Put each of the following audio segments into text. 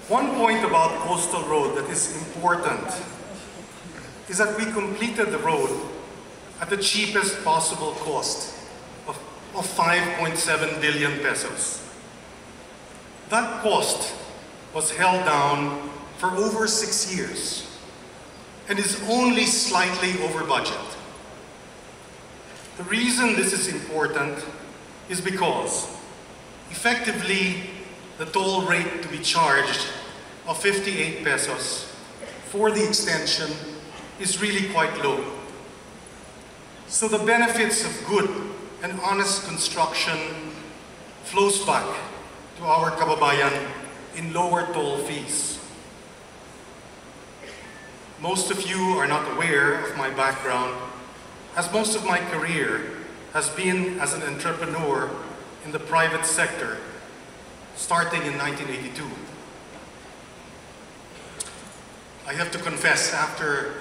One point about Coastal Road that is important is that we completed the road at the cheapest possible cost of 5.7 billion pesos. That cost was held down for over 6 years and is only slightly over budget. The reason this is important is because effectively the toll rate to be charged of 58 pesos for the extension is really quite low. So the benefits of good and honest construction flows back to our kababayan in lower toll fees. Most of you are not aware of my background, as most of my career has been as an entrepreneur in the private sector, starting in 1982. I have to confess, after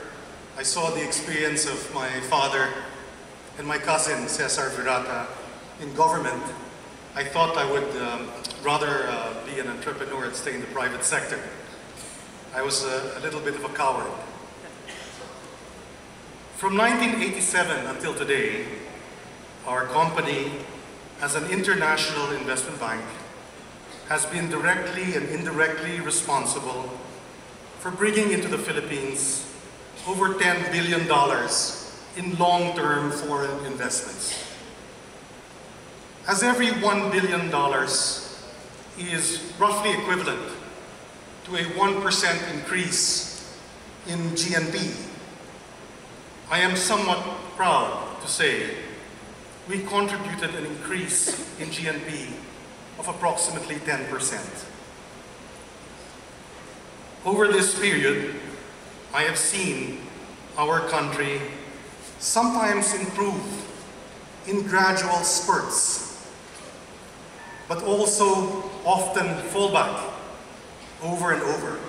I saw the experience of my father and my cousin, Cesar Virata, in government, I thought I would rather be an entrepreneur and stay in the private sector. I was a little bit of a coward. From 1987 until today, our company, as an international investment bank, has been directly and indirectly responsible for bringing into the Philippines over $10 billion in long-term foreign investments. As every $1 billion is roughly equivalent to a 1% increase in GNP, I am somewhat proud to say we contributed an increase in GNP of approximately 10%. Over this period, I have seen our country sometimes improve in gradual spurts, but also often fall back over and over,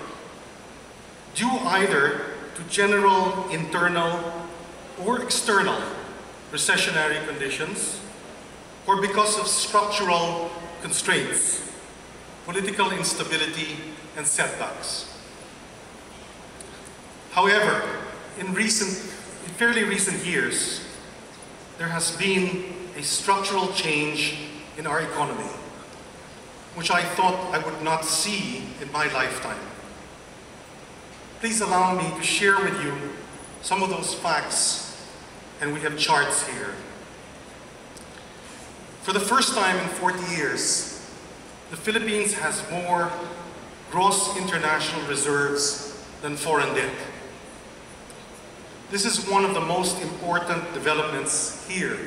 due either to general internal or external recessionary conditions, or because of structural constraints, political instability, and setbacks. However, in fairly recent years, there has been a structural change in our economy, which I thought I would not see in my lifetime. Please allow me to share with you some of those facts, and we have charts here. For the first time in 40 years, the Philippines has more gross international reserves than foreign debt. This is one of the most important developments here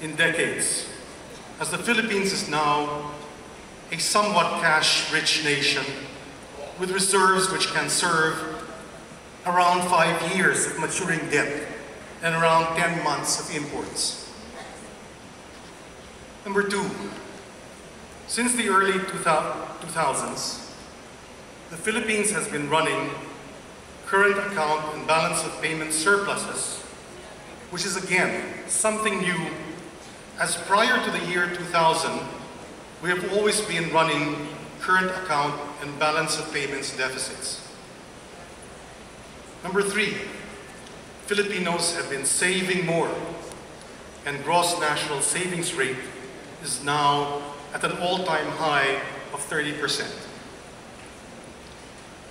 in decades, as the Philippines is now a somewhat cash-rich nation with reserves which can serve around 5 years of maturing debt and around 10 months of imports. Number two, since the early 2000s, the Philippines has been running current account and balance of payment surpluses, which is again something new, as prior to the year 2000, we have always been running current account and balance of payments deficits. Number three, Filipinos have been saving more, and gross national savings rate is now at an all-time high of 30%.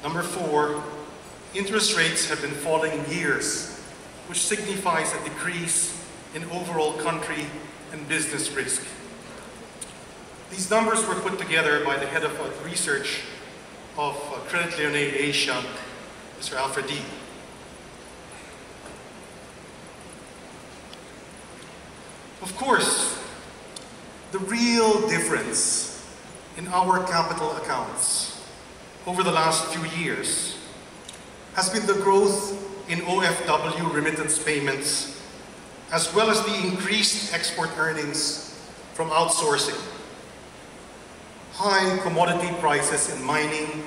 Number four, interest rates have been falling in years, which signifies a decrease in overall country and business risk. These numbers were put together by the head of research of Credit Lyonnais Asia, Mr. Alfred D. Of course, the real difference in our capital accounts over the last few years has been the growth in OFW remittance payments, as well as the increased export earnings from outsourcing. High commodity prices in mining,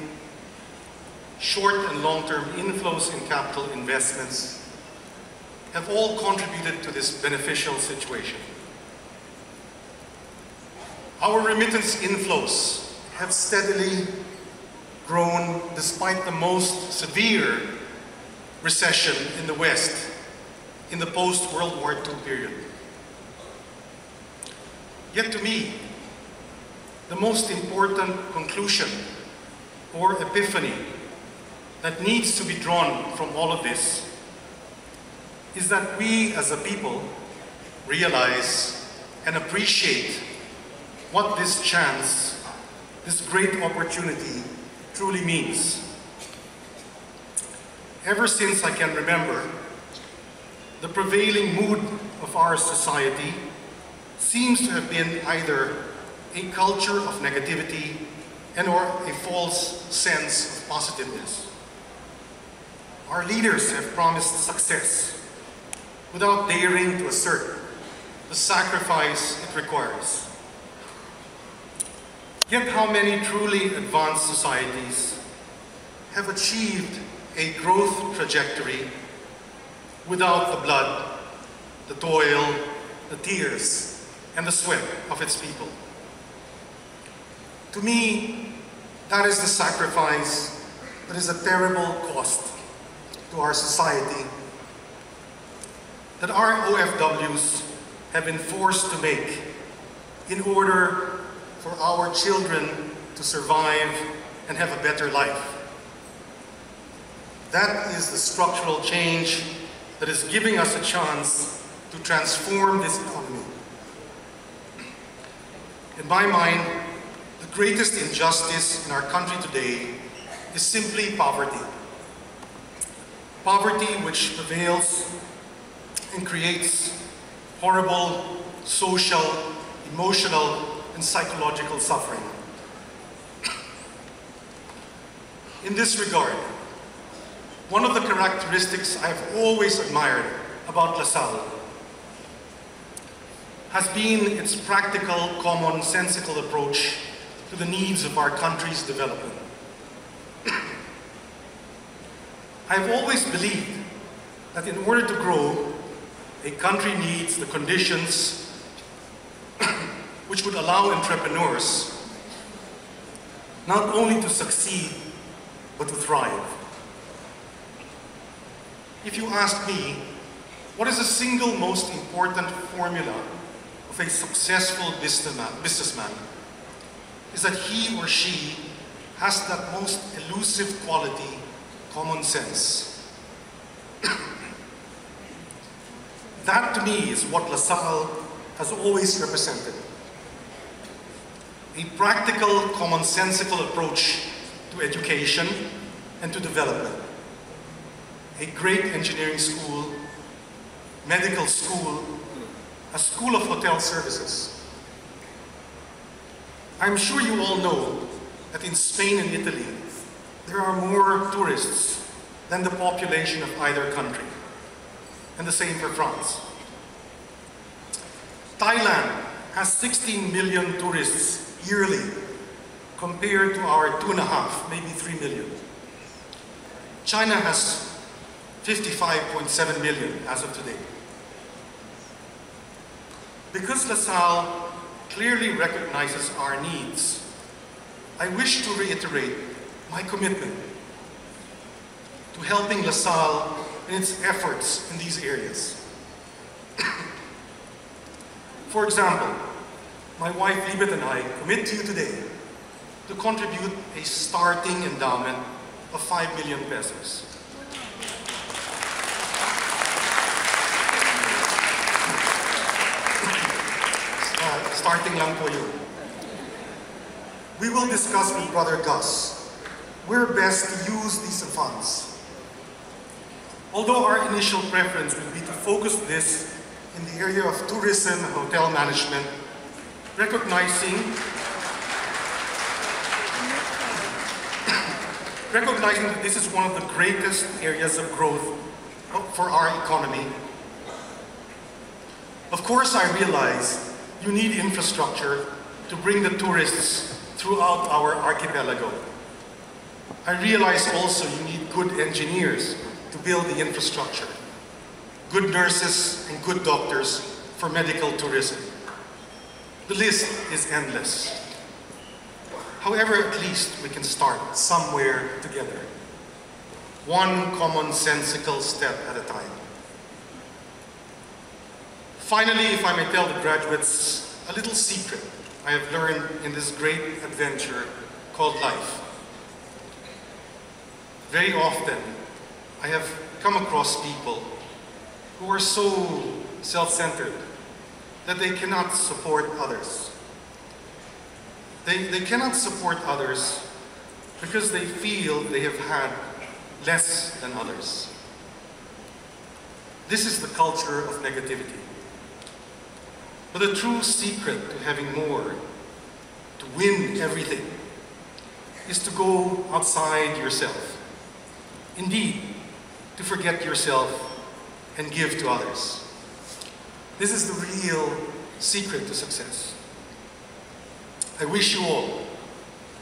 short and long-term inflows in capital investments have all contributed to this beneficial situation. Our remittance inflows have steadily grown despite the most severe recession in the West in the post-World War II period. Yet to me, the most important conclusion or epiphany that needs to be drawn from all of this is that we as a people realize and appreciate what this chance, this great opportunity truly means. Ever since I can remember, the prevailing mood of our society seems to have been either a culture of negativity and or a false sense of positiveness. Our leaders have promised success without daring to assert the sacrifice it requires. Yet how many truly advanced societies have achieved a growth trajectory without the blood, the toil, the tears, and the sweat of its people? To me, that is the sacrifice that is a terrible cost to our society that our OFWs have been forced to make in order for our children to survive and have a better life. That is the structural change that is giving us a chance to transform this economy. In my mind, the greatest injustice in our country today is simply poverty. Poverty which prevails and creates horrible social, emotional, and psychological suffering. In this regard, one of the characteristics I have always admired about LaSalle has been its practical, commonsensical approach to the needs of our country's development. I have always believed that in order to grow, a country needs the conditions which would allow entrepreneurs not only to succeed, but to thrive. If you ask me, what is the single most important formula of a successful businessman, is that he or she has that most elusive quality, common sense. That to me is what LaSalle has always represented. A practical, commonsensical approach to education and to development. A great engineering school, medical school, a school of hotel services. I'm sure you all know that in Spain and Italy, there are more tourists than the population of either country. And the same for France. Thailand has 16 million tourists yearly compared to our 2.5, maybe 3 million. China has 55.7 million as of today. Because LaSalle clearly recognizes our needs, I wish to reiterate my commitment to helping LaSalle in its efforts in these areas. For example, my wife Libet and I commit to you today to contribute a starting endowment of 5 million pesos. Starting lang po yun. We will discuss with Brother Gus where best to use these funds. Although our initial preference would be to focus this in the area of tourism and hotel management, recognizing that this is one of the greatest areas of growth for our economy. Of course, I realize you need infrastructure to bring the tourists throughout our archipelago. I realize also you need good engineers to build the infrastructure, good nurses and good doctors for medical tourism. The list is endless. However, at least we can start somewhere together. One commonsensical step at a time. Finally, if I may tell the graduates a little secret I have learned in this great adventure called life. Very often, I have come across people who are so self-centered that they cannot support others. They cannot support others because they feel they have had less than others. This is the culture of negativity. But the true secret to having more, to win everything, is to go outside yourself. Indeed, to forget yourself and give to others. This is the real secret to success. I wish you all,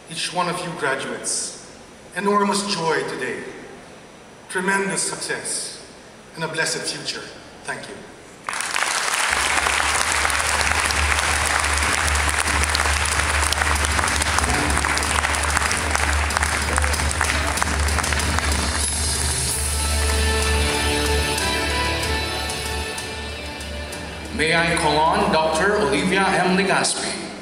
each one of you graduates, enormous joy today, tremendous success, and a blessed future. Thank you. May I call on Dr. Olivia M. Legaspi.